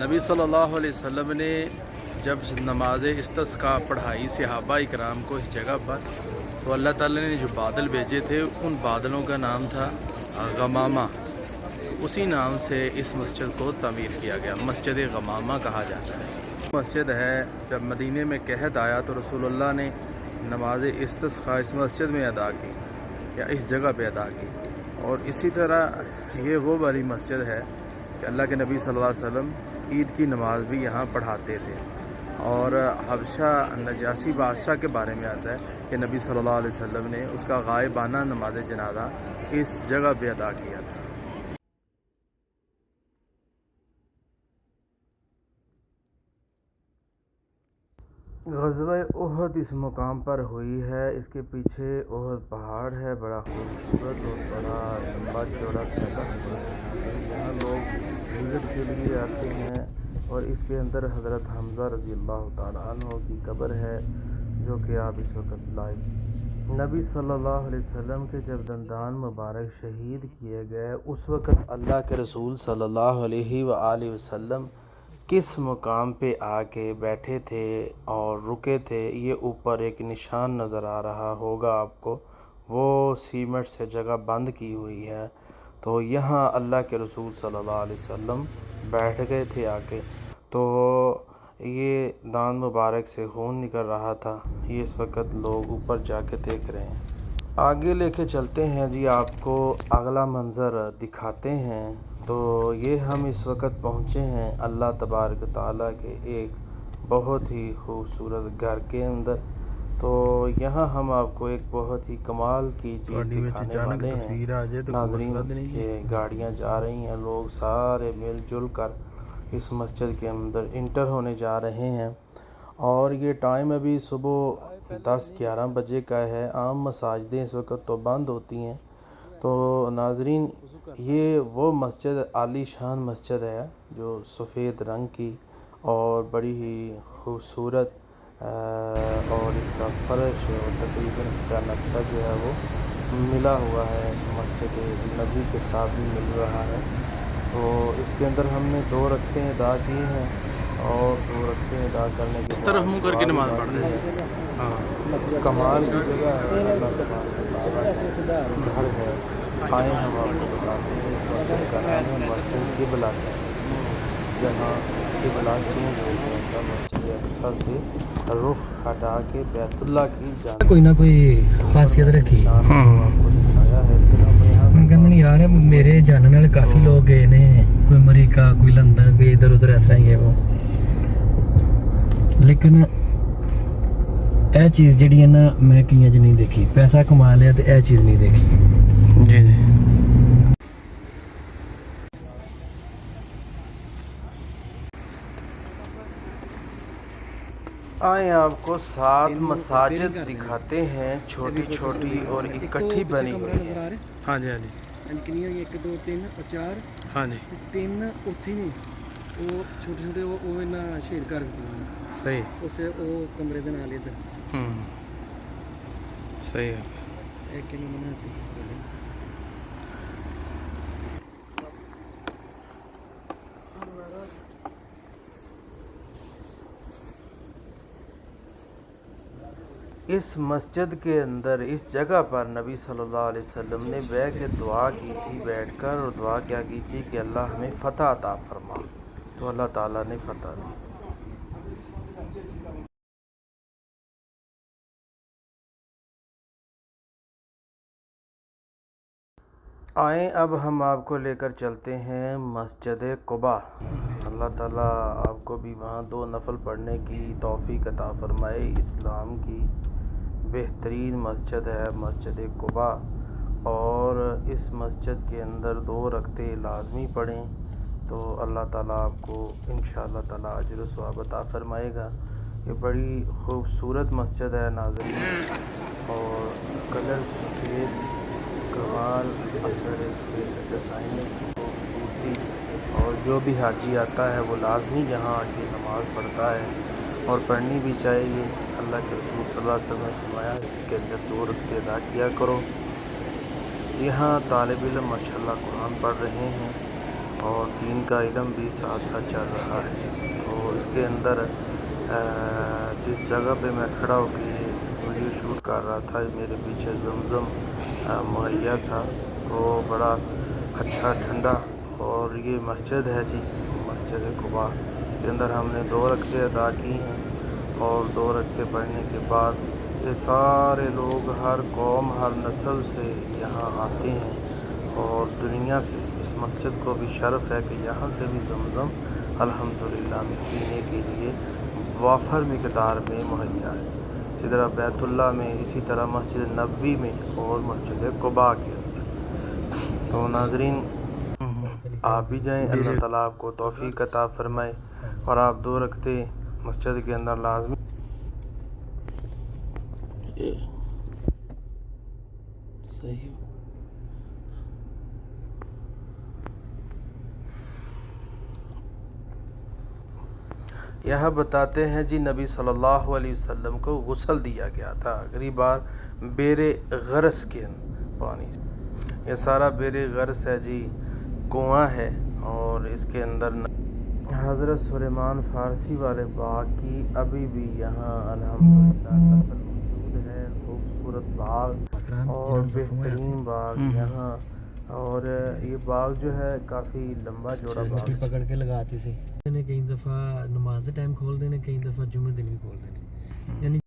نبی صلی اللہ علیہ وسلم نے جب نماز استسقاء پڑھائی صحابہ اکرام کو اس جگہ پر، تو اللہ تعالیٰ نے جو بادل بھیجے تھے ان بادلوں کا نام تھا غمامہ. اسی نام سے اس مسجد کو تعمیر کیا گیا. مسجد غمامہ کہا جاتا ہے. مسجد ہے جب مدینے میں قحط آیا تو رسول اللہ نے نماز استسقاء اس مسجد میں ادا کی یا اس جگہ پہ ادا کی. اور اسی طرح یہ وہ والی مسجد ہے کہ اللہ کے نبی صلی اللہ علیہ وسلم عید کی نماز بھی یہاں پڑھاتے تھے. اور حبشہ نجاشی بادشاہ کے بارے میں آتا ہے کہ نبی صلی اللہ علیہ وسلم نے اس کا غائبانہ نماز جنازہ اس جگہ پہ ادا کیا تھا. غزوہ احد اس مقام پر ہوئی ہے. اس کے پیچھے احد پہاڑ ہے، بڑا خوبصورت اور بڑا لمبا چوڑا پھیلا. یہاں لوگ وزٹ کے لیے آتے ہیں اور اس کے اندر حضرت حمزہ رضی اللہ تعالیٰ عنہ کی قبر ہے جو کہ آپ اس وقت لائیو. نبی صلی اللہ علیہ وسلم کے جب دندان مبارک شہید کیے گئے اس وقت اللہ کے رسول صلی اللہ علیہ وآلہ وسلم کس مقام پہ آ کے بیٹھے تھے اور رکے تھے، یہ اوپر ایک نشان نظر آ رہا ہوگا آپ کو. وہ سیمنٹ سے جگہ بند کی ہوئی ہے. تو یہاں اللہ کے رسول صلی اللہ علیہ وسلم بیٹھ گئے تھے آ کے. تو یہ داندھ مبارک سے خون نکل رہا تھا. یہ اس وقت لوگ اوپر جا کے دیکھ رہے ہیں. آگے لے کے چلتے ہیں جی، آپ کو اگلا منظر دکھاتے ہیں. تو یہ ہم اس وقت پہنچے ہیں اللہ تبارک تعالیٰ کے ایک بہت ہی خوبصورت گھر کے اندر. تو یہاں ہم آپ کو ایک بہت ہی کمال کی چیز دکھانے والے ہیں. ناظرین، یہ گاڑیاں جا رہی ہیں، لوگ سارے مل جل کر اس مسجد کے اندر انٹر ہونے جا رہے ہیں. اور یہ ٹائم ابھی صبح 10-11 بجے کا ہے. عام مساجدیں اس وقت تو بند ہوتی ہیں. تو ناظرین، یہ وہ مسجد عالی شان مسجد ہے جو سفید رنگ کی اور بڑی ہی خوبصورت اور اس کا فرش اور تقریباً اس کا نقشہ جو ہے وہ ملا ہوا ہے، مسجد نبی کے ساتھ بھی مل رہا ہے. تو اس کے اندر ہم نے 2 رکعتیں ادا کی ہیں اور 2 رکعتیں ادا کرنے کے اس طرف منہ کر کے نماز پڑھتے ہیں. کمال کی جگہ ہے، اللہ تبارک تعالیٰ کا گھر ہے. آئے ہم آپ کو بتاتے ہیں اس مسجد کا نام ہے مسجد قبلہ، جہاں قبلہ چینج ہو گیا تھا مسجد اقصیٰ سے رخ ہٹا کے بیت اللہ کی جانب. کوئی نہ کوئی خاصیت رکھی. آپ کو دکھایا ہے. پھر ہم یہاں سے نہیں یار، میرے جاننے والے کافی لوگ گئے نے، کوئی امریکہ، کوئی لندن، کوئی ادھر ادھر اس طرح گئے وہ. لیکن اے چیز جڑی ہے نا میں کئیاں چ نہیں دیکھی. پیسہ کما لیا تو اے چیز نہیں دیکھی. جی جی. آئیں آپ کو 7 مساجد دکھاتے ہیں، چھوٹی چھوٹی اور اکٹھی بنی ہوئی ہیں. ہاں جی ہاں جی. 1 2 3 اور 4 ہاں جی 3 ਉੱਥੇ ਨਹੀਂ ਉਹ ਛੋਟੇ ਛੋਟੇ ਉਹ ਇਹਨਾਂ ਸ਼ੇਰ ਕਰ ਦਿੱਤੇ صحیح. ਉਸੇ ਉਹ ਕਮਰੇ ਦੇ ਨਾਲ ਇੱਧਰ صحیح ہے. ਇੱਕ ਇਹਨੂੰ ਬਣਾਤੀ. اس مسجد کے اندر اس جگہ پر نبی صلی اللہ علیہ وسلم نے بیٹھ کے دعا کی تھی، بیٹھ کر، اور دعا کیا کی تھی کہ اللہ ہمیں فتح عطا فرما. تو اللہ تعالیٰ نے فتح دی. آئیں اب ہم آپ کو لے کر چلتے ہیں مسجد قباء. اللہ تعالیٰ آپ کو بھی وہاں 2 نفل پڑھنے کی توفیق عطا فرمائے. اسلام کی بہترین مسجد ہے مسجد قباء، اور اس مسجد کے اندر 2 رکعتیں لازمی پڑھیں تو اللہ تعالیٰ آپ کو انشاءاللہ تعالیٰ اجر و ثواب عطا فرمائے گا. یہ بڑی خوبصورت مسجد ہے ناظرین، اور کلر سفید، کمال اثر کے ڈیزائن کی خوبصورتی. اور جو بھی حاجی آتا ہے وہ لازمی یہاں آ کے نماز پڑھتا ہے اور پڑھنی بھی چاہیے. اللہ کے رسول صلی اللہ علیہ وسلم نے فرمایا اس کے اندر 2 رکعتیں ادا کیا کرو. یہاں طالب علم ماشاءاللہ قرآن پڑھ رہے ہیں اور دین کا علم بھی ساتھ ساتھ چل رہا ہے. تو اس کے اندر جس جگہ پہ میں کھڑا ہو کے ویڈیو شوٹ کر رہا تھا میرے پیچھے زمزم مہیا تھا. تو بڑا اچھا ٹھنڈا. اور یہ مسجد ہے جی، مسجد قباء. اس کے اندر ہم نے 2 رکعتیں ادا کی ہیں اور 2 رکعتیں پڑھنے کے بعد یہ سارے لوگ ہر قوم ہر نسل سے یہاں آتے ہیں اور دنیا سے اس مسجد کو بھی شرف ہے کہ یہاں سے بھی زمزم الحمدللہ پینے کے لیے وافر مقدار میں مہیا ہے. اسی طرح بیت اللہ میں، اسی طرح مسجد نبوی میں اور مسجد قباء کے اندر. تو ناظرین آپ بھی جائیں، اللہ تعالیٰ آپ کو توفیق عطا فرمائے اور آپ 2 رکعتیں مسجد کے اندر لازمی. صحیح. یہاں بتاتے ہیں جی نبی صلی اللہ علیہ وسلم کو غسل دیا گیا تھا اگلی بار بیر غرس کے پانی سے. یہ سارا بیر غرس ہے جی، کنواں ہے اور اس کے اندر حضرت سلیمان فارسی والے باغ کی ابھی بھی یہاں الحمدللہ نسل موجود ہے. خوبصورت باغ اور بہترین باغ یہاں. اور یہ باغ جو ہے کافی لمبا چوڑا باغ ہے. پکڑ کے لگاتی تھی. کئی دفعہ نماز ٹائم کھول دینے، کئی دفعہ جمعے دن بھی کھول دینے. یعنی